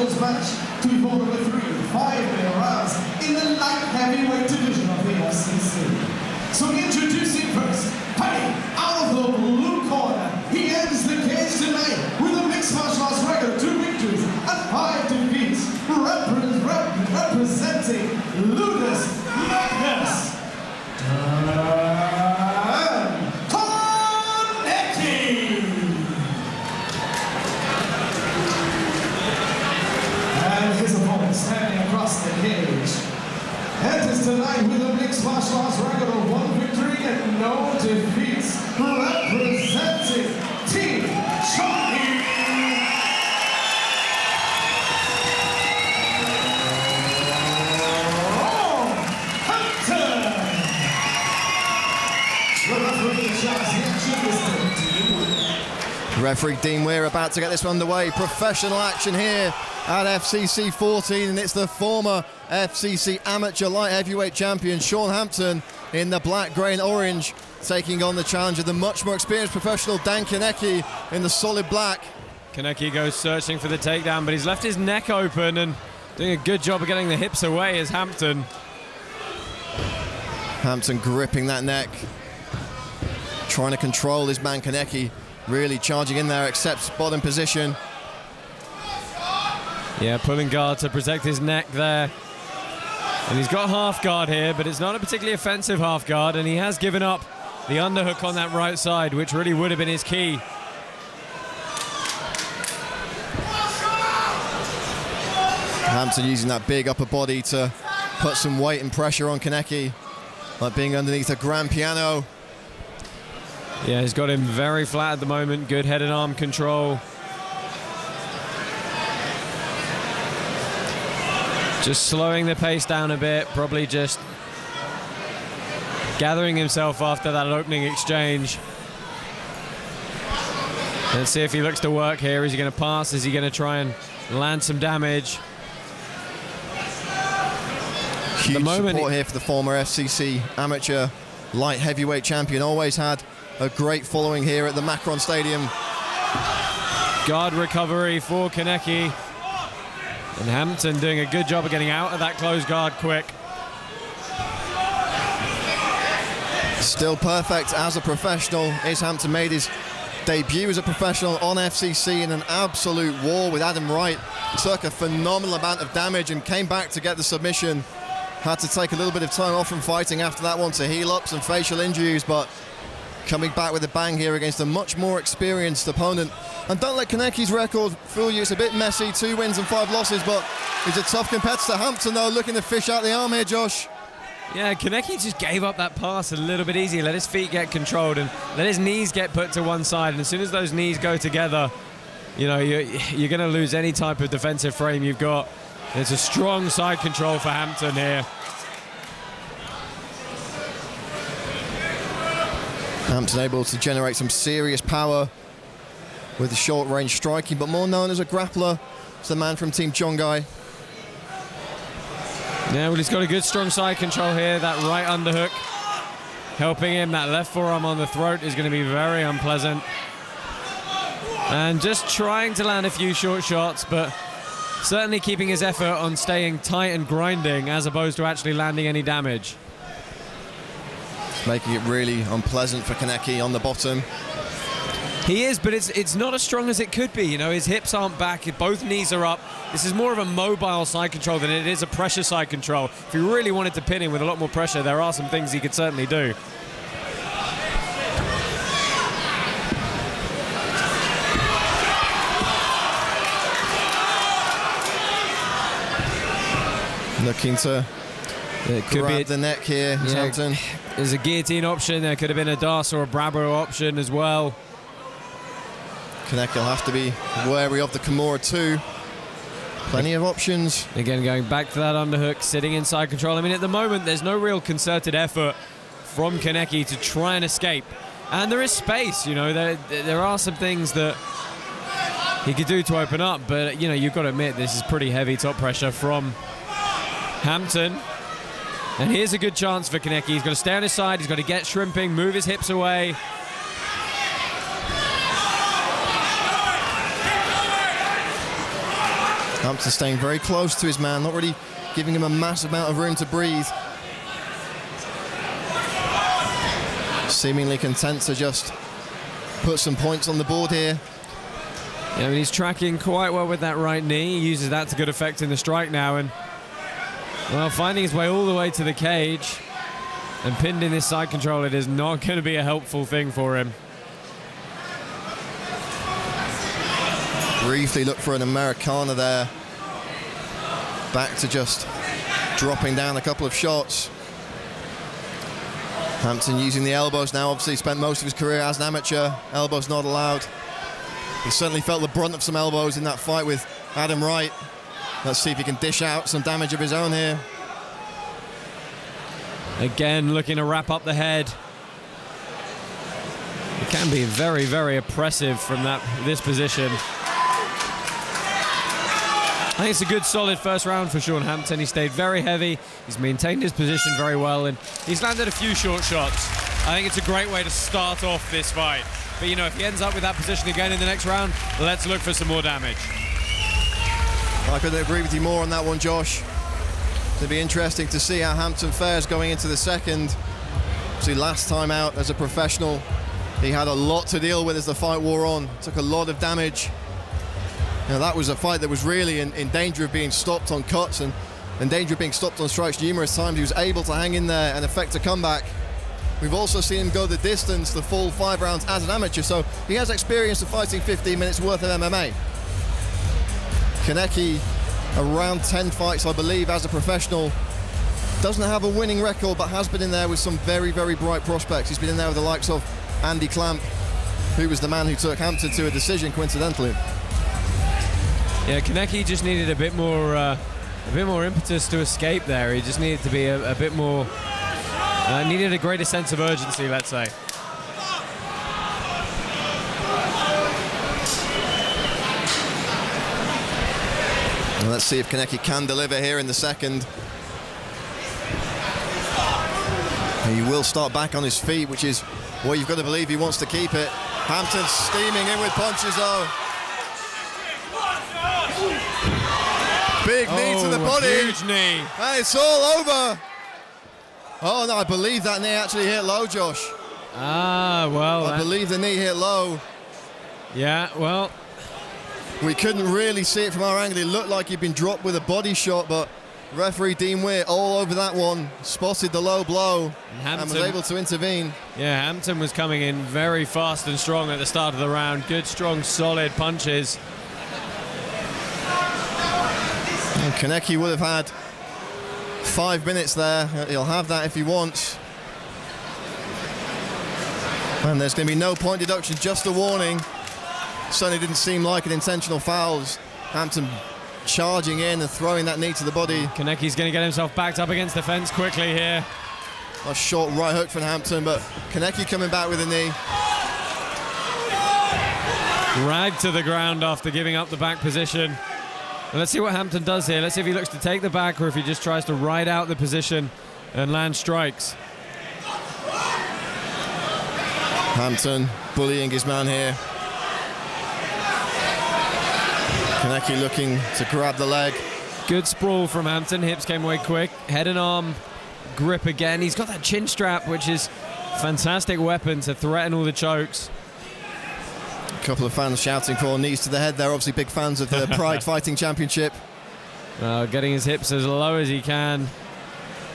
professionals match to be fought over 3 5-minute rounds in the light heavyweight division of the FCC. So introducing first, fighting out of the blue corner, he ends the cage tonight with a mixed martial arts record, 2 victories and 5 defeats, representing Ludus Magnus. Standing across the cage, enters tonight with a mixed martial arts record of 1 victory and no defeats, representing Team Shaun Hampton. Referee Dean Weir about to get this one underway. Professional action here at FCC 14, and it's the former FCC amateur light heavyweight champion Shaun Hampton in the black, grey and orange, taking on the challenge of the much more experienced professional Dan Konecke in the solid black. Konecke goes searching for the takedown, but he's left his neck open and doing a good job of getting the hips away as Hampton. Hampton gripping that neck, trying to control his man Konecke, really charging in there, accepts bottom position. Yeah, pulling guard to protect his neck there. And he's got half guard here, but it's not a particularly offensive half guard, and he has given up the underhook on that right side, which really would have been his key. Hampton using that big upper body to put some weight and pressure on Konecke, like being underneath a grand piano. Yeah, he's got him very flat at the moment. Good head and arm control. Just slowing the pace down a bit, probably just gathering himself after that opening exchange. Let's see if he looks to work here. Is he going to pass? Is he going to try and land some damage? Huge support here for the former FCC amateur light heavyweight champion. Always had a great following here at the Macron Stadium. Guard recovery for Konecke. And Hampton doing a good job of getting out of that closed guard quick. Still perfect as a professional. Is Hampton made his debut as a professional on FCC in an absolute war with Adam Wright. Took a phenomenal amount of damage and came back to get the submission. Had to take a little bit of time off from fighting after that one to heal up some facial injuries, but coming back with a bang here against a much more experienced opponent. And don't let Konecke's record fool you. It's a bit messy, 2 wins and 5 losses, but he's a tough competitor. Hampton, though, looking to fish out the arm here, Josh. Yeah, Konecke just gave up that pass a little bit easy. Let his feet get controlled and let his knees get put to one side. And as soon as those knees go together, you know, you're going to lose any type of defensive frame you've got. There's a strong side control for Hampton here. Hampton able to generate some serious power with the short-range striking, but more known as a grappler. It's the man from Team Chongai. Yeah, well, he's got a good strong side control here. That right underhook helping him. That left forearm on the throat is going to be very unpleasant. And just trying to land a few short shots, but certainly keeping his effort on staying tight and grinding as opposed to actually landing any damage. Making it really unpleasant for Konecke on the bottom. He is, but it's not as strong as it could be. You know, his hips aren't back, both knees are up. This is more of a mobile side control than it is a pressure side control. If he really wanted to pin him with a lot more pressure, there are some things he could certainly do. Looking to grab the neck here, Hampton. There's a guillotine option. There could have been a Das or a Brabo option as well. Konecke will have to be wary of the Kimura too. Plenty of options. Again, going back to that underhook, sitting inside control. I mean, at the moment, there's no real concerted effort from Konecke to try and escape. And there is space, you know. There are some things that he could do to open up, but, you know, you've got to admit this is pretty heavy top pressure from Hampton. And here's a good chance for Konecke. He's got to stay on his side. He's got to get shrimping, move his hips away. Hampton staying very close to his man, not really giving him a massive amount of room to breathe. Seemingly content to just put some points on the board here. Yeah, I mean, he's tracking quite well with that right knee. He uses that to good effect in the strike now, and well, finding his way all the way to the cage and pinned in this side control, it is not going to be a helpful thing for him. Briefly look for an Americana there. Back to just dropping down a couple of shots. Hampton using the elbows now. Obviously spent most of his career as an amateur. Elbows not allowed. He certainly felt the brunt of some elbows in that fight with Adam Wright. Let's see if he can dish out some damage of his own here. Again, looking to wrap up the head. It can be very, very oppressive from this position. I think it's a good, solid first round for Shaun Hampton. He stayed very heavy. He's maintained his position very well, and he's landed a few short shots. I think it's a great way to start off this fight. But, you know, if he ends up with that position again in the next round, let's look for some more damage. I couldn't agree with you more on that one, Josh. It'll be interesting to see how Hampton fares going into the second. See, last time out as a professional, he had a lot to deal with as the fight wore on. Took a lot of damage. You know, that was a fight that was really in danger of being stopped on cuts and in danger of being stopped on strikes numerous times. He was able to hang in there and effect a comeback. We've also seen him go the distance, the full 5 rounds as an amateur, so he has experience of fighting 15 minutes worth of MMA. Konecke, around 10 fights, I believe, as a professional. Doesn't have a winning record, but has been in there with some very, very bright prospects. He's been in there with the likes of Andy Clamp, who was the man who took Hampton to a decision, coincidentally. Yeah, Konecke just needed a bit more impetus to escape there. He just needed to be a bit more, needed a greater sense of urgency, let's say. And let's see if Konecke can deliver here in the second. He will start back on his feet, which is what you've got to believe he wants to keep it. Hampton steaming in with punches, though. Big knee to the body. Huge knee. And it's all over. Oh, no, I believe that knee actually hit low, Josh. Ah, well. I believe the knee hit low. Yeah, well. We couldn't really see it from our angle. It looked like he'd been dropped with a body shot, but referee Dean Witt all over that one, spotted the low blow and was able to intervene. Yeah, Hampton was coming in very fast and strong at the start of the round. Good, strong, solid punches. And Konecke would have had 5 minutes there. He'll have that if he wants. And there's going to be no point deduction, just a warning. Certainly didn't seem like an intentional foul. Hampton charging in and throwing that knee to the body. Konecke's going to get himself backed up against the fence quickly here. A short right hook from Hampton, but Konecke coming back with a knee. Dragged to the ground after giving up the back position. And let's see what Hampton does here. Let's see if he looks to take the back or if he just tries to ride out the position and land strikes. Hampton bullying his man here. Konecke looking to grab the leg. Good sprawl from Hampton. Hips came away quick. Head and arm grip again. He's got that chin strap, which is a fantastic weapon to threaten all the chokes. A couple of fans shouting for knees to the head. They're obviously big fans of the Pride Fighting Championship. Getting his hips as low as he can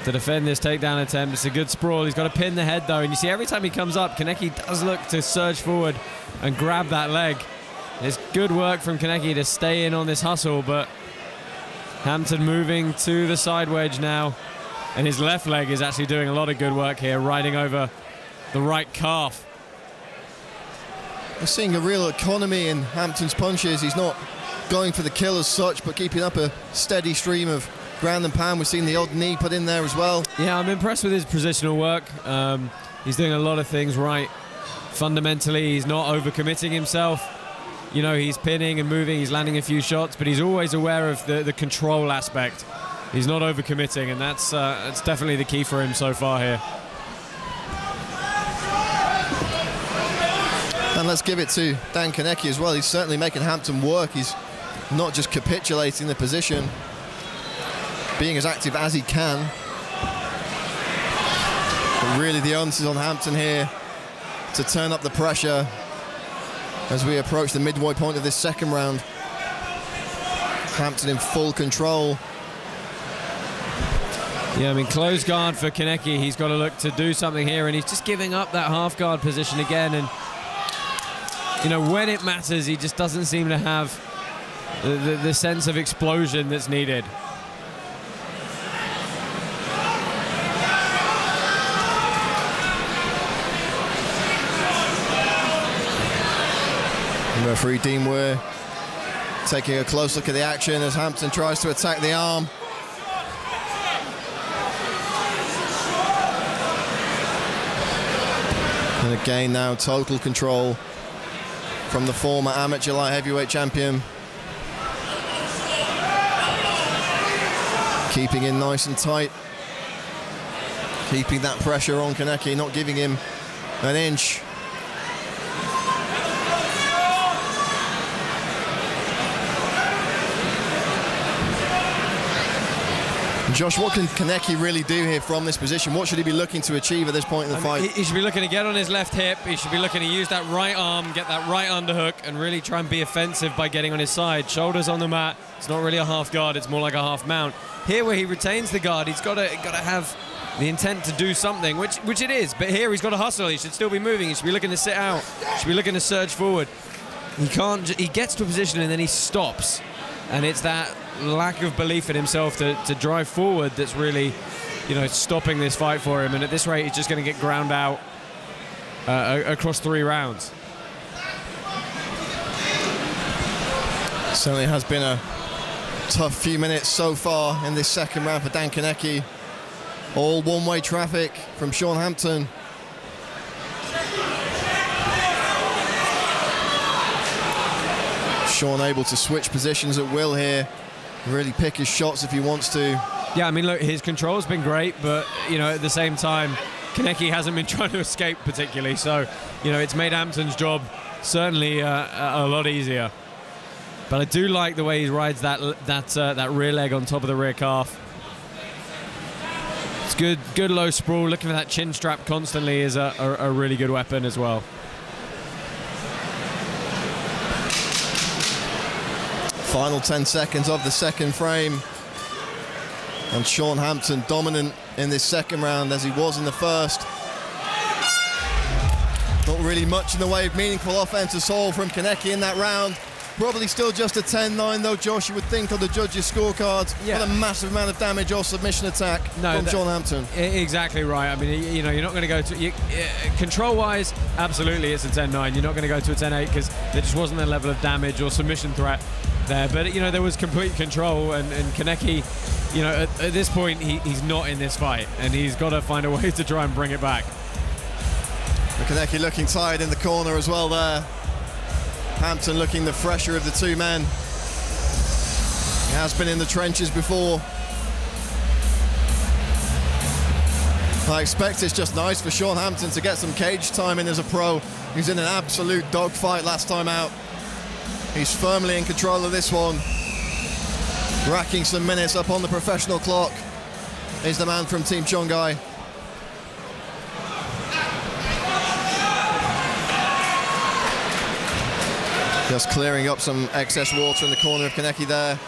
to defend this takedown attempt. It's a good sprawl. He's got to pin the head, though. And you see, every time he comes up, Konecke does look to surge forward and grab that leg. It's good work from Konecke to stay in on this hustle, but Hampton moving to the side wedge now. And his left leg is actually doing a lot of good work here, riding over the right calf. We're seeing a real economy in Hampton's punches. He's not going for the kill as such, but keeping up a steady stream of ground and pound. We're seeing the odd knee put in there as well. Yeah, I'm impressed with his positional work. He's doing a lot of things right. Fundamentally, he's not overcommitting himself. You know, he's pinning and moving, he's landing a few shots, but he's always aware of the control aspect. He's not overcommitting, and that's definitely the key for him so far here. And let's give it to Dan Konecke as well. He's certainly making Hampton work. He's not just capitulating the position, being as active as he can. But really the onus is on Hampton here to turn up the pressure as we approach the midway point of this second round. Hampton in full control. Yeah, I mean, close guard for Konecke. He's got to look to do something here, and he's just giving up that half guard position again. And, you know, when it matters, he just doesn't seem to have the sense of explosion that's needed. Referee Dean Weir taking a close look at the action as Hampton tries to attack the arm. And again now total control from the former amateur light heavyweight champion. Keeping in nice and tight. Keeping that pressure on Konecke, not giving him an inch. Josh, what can Konecke really do here from this position? What should he be looking to achieve at this point in the fight? He should be looking to get on his left hip. He should be looking to use that right arm, get that right underhook, and really try and be offensive by getting on his side. Shoulders on the mat. It's not really a half guard. It's more like a half mount. Here, where he retains the guard, he's got to have the intent to do something, which it is. But here, he's got to hustle. He should still be moving. He should be looking to sit out. He should be looking to surge forward. He can't. He gets to a position and then he stops, and it's that lack of belief in himself to drive forward that's really, you know, stopping this fight for him. And at this rate, he's just going to get ground out across 3 rounds. Certainly has been a tough few minutes so far in this second round for Dan Konecke. All one-way traffic from Shaun Hampton. Shaun able to switch positions at will here. Really pick his shots if he wants to. Yeah, I mean, look, his control's been great, but, you know, at the same time, Konecke hasn't been trying to escape particularly. So, you know, it's made Hampton's job certainly a lot easier. But I do like the way he rides that rear leg on top of the rear calf. It's good low sprawl. Looking for that chin strap constantly is a really good weapon as well. Final 10 seconds of the second frame. And Shaun Hampton dominant in this second round as he was in the first. Not really much in the way of meaningful offense at all from Konecke in that round. Probably still just a 10-9 though, Josh, you would think, on the judges' scorecards. Yeah. What a massive amount of damage or submission attack from Shaun Hampton. Exactly right. I mean, you know, you're not going to go to... control-wise, absolutely, it's a 10-9. You're not going to go to a 10-8 because there just wasn't a level of damage or submission threat there. But, you know, there was complete control, and Konecke, you know, at this point, he's not in this fight, and he's got to find a way to try and bring it back. Konecke looking tired in the corner as well there. Hampton looking the fresher of the two men. He has been in the trenches before. I expect it's just nice for Shaun Hampton to get some cage time in as a pro. He's in an absolute dogfight last time out. He's firmly in control of this one. Racking some minutes up on the professional clock. He's the man from Team Chongai. Just clearing up some excess water in the corner of Konecke there.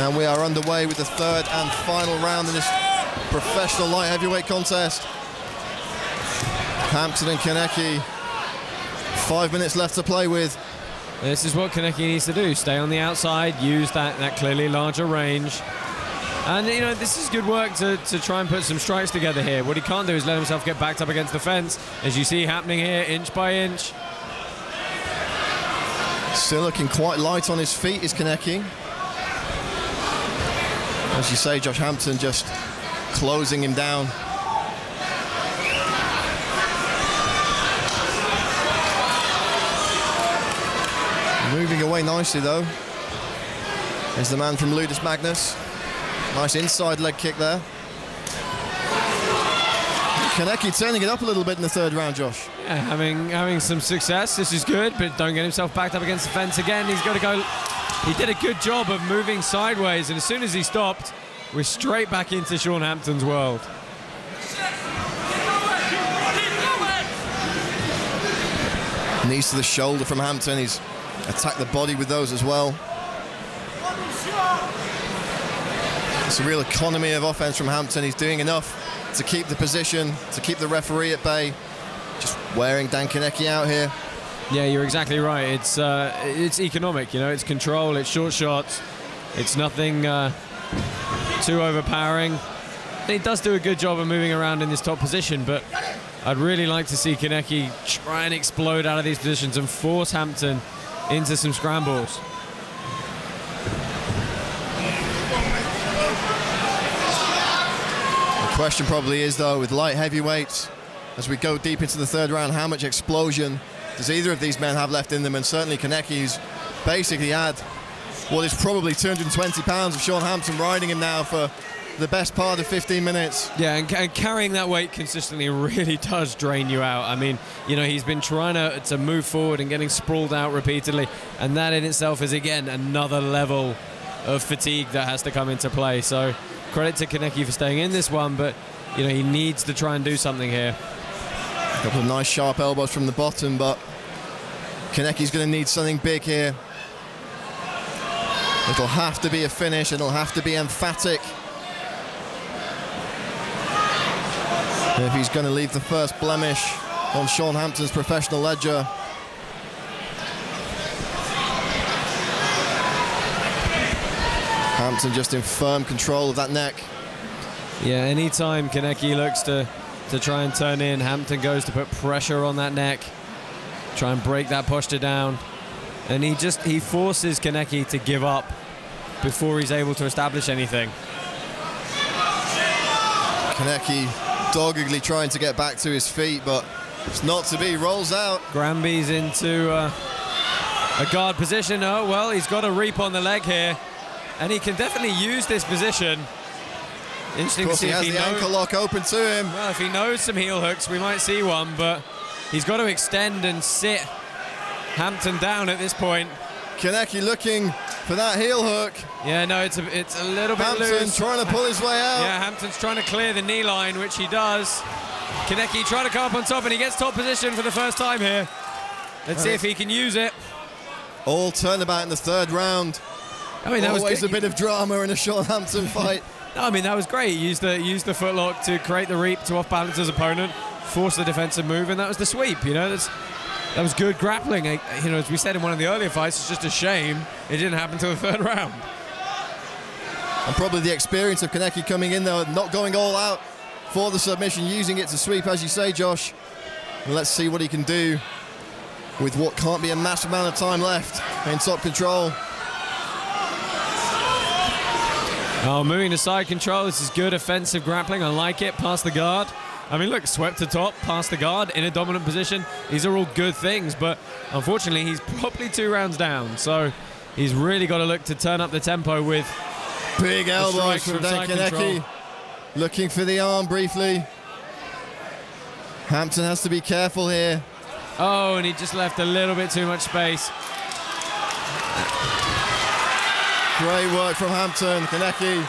And we are underway with the third and final round in this professional light heavyweight contest. Hampton and Konecke, 5 minutes left to play with. This is what Konecke needs to do. Stay on the outside, use that clearly larger range. And, you know, this is good work to try and put some strikes together here. What he can't do is let himself get backed up against the fence, as you see happening here, inch by inch. Still looking quite light on his feet is Konecke. As you say, Josh, Hampton just closing him down. Moving away nicely, though, is the man from Ludus Magnus. Nice inside leg kick there. Konecke turning it up a little bit in the third round, Josh. Yeah, having some success. This is good, but don't get himself backed up against the fence again. He's got to go. He did a good job of moving sideways, and as soon as he stopped, we're straight back into Shaun Hampton's world. Knees to the shoulder from Hampton. He's attacked the body with those as well. It's a real economy of offense from Hampton. He's doing enough to keep the position, to keep the referee at bay. Just wearing Dan Konecke out here. Yeah, you're exactly right. It's economic, you know. It's control. It's short shots. It's nothing too overpowering. He does do a good job of moving around in this top position, but I'd really like to see Konecke try and explode out of these positions and force Hampton into some scrambles. The question probably is, though, with light heavyweights, as we go deep into the third round, how much explosion does either of these men have left in them? And certainly Konecke's basically had what is probably 220 pounds of Shaun Hampton riding him now for the best part of 15 minutes. Yeah, and carrying that weight consistently really does drain you out. I mean, you know, he's been trying to move forward and getting sprawled out repeatedly, and that in itself is, again, another level of fatigue that has to come into play. So credit to Konecke for staying in this one, but, you know, he needs to try and do something here. A couple of nice sharp elbows from the bottom, but Konecke's going to need something big here. It'll have to be a finish, it'll have to be emphatic if he's going to leave the first blemish on Shaun Hampton's professional ledger. Hampton just in firm control of that neck. Yeah, anytime Konecke looks to try and turn in, Hampton goes to put pressure on that neck, try and break that posture down, and he forces Konecke to give up before he's able to establish anything. Konecke doggedly trying to get back to his feet, but it's not to be. Rolls out. Granby's into a guard position. Oh, well, he's got a reap on the leg here, and he can definitely use this position. Interesting to see if he has the ankle lock open to him. Well, if he knows some heel hooks, we might see one, but he's got to extend and sit Hampton down at this point. Konecke looking for that heel hook. Yeah, no, it's a little bit Hampton loose. trying to pull his way out. Yeah, Hampton's trying to clear the knee line, which he does. Konecke trying to come up on top, and he gets top position for the first time here. Let's see if he can use it. All turnabout in the third round. I mean, that was always a bit of drama in a Shaun Hampton fight. No, I mean, that was great. He used the footlock to create the reap to off-balance his opponent, force the defensive move, and that was the sweep. You know, that was good grappling. You know, as we said in one of the earlier fights, it's just a shame it didn't happen until the third round. And probably the experience of Konecke coming in there, not going all out for the submission, using it to sweep, as you say, Josh. And let's see what he can do with what can't be a massive amount of time left in top control. Oh, moving to side control. This is good offensive grappling. I like it. Past the guard. I mean, look, swept to top, past the guard, in a dominant position. These are all good things, but unfortunately, he's probably 2 rounds down. So he's really got to look to turn up the tempo with big elbows from Dan Konecke. Looking for the arm briefly. Hampton has to be careful here. Oh, and he just left a little bit too much space. Great work from Hampton. Konecke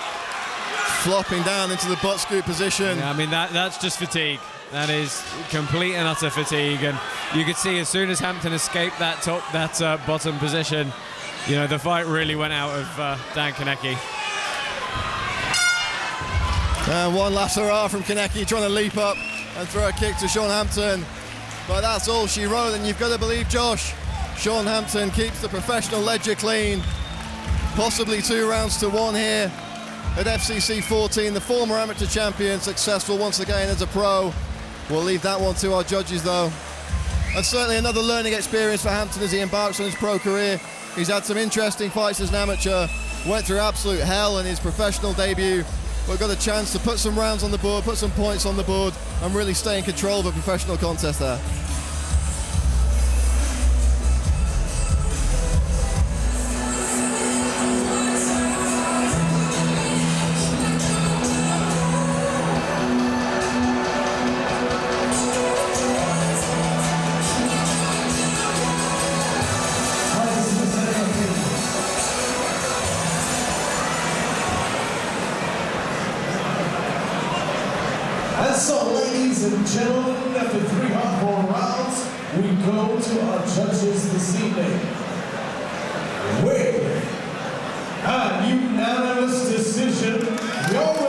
flopping down into the butt scoop position. Yeah, I mean, that's just fatigue. That is complete and utter fatigue. And you could see as soon as Hampton escaped that bottom position, you know, the fight really went out of Dan Konecke. And one last hurrah from Konecke, trying to leap up and throw a kick to Shaun Hampton. But that's all she wrote, and you've got to believe, Josh, Shaun Hampton keeps the professional ledger clean. Possibly 2 rounds to 1 here at FCC 14. The former amateur champion, successful once again as a pro. We'll leave that one to our judges, though. And certainly another learning experience for Hampton as he embarks on his pro career. He's had some interesting fights as an amateur, went through absolute hell in his professional debut, but got a chance to put some rounds on the board, put some points on the board, and really stay in control of a professional contest there. So, ladies and gentlemen, after 3 hardcore rounds, we go to our judges this evening. With a unanimous decision, your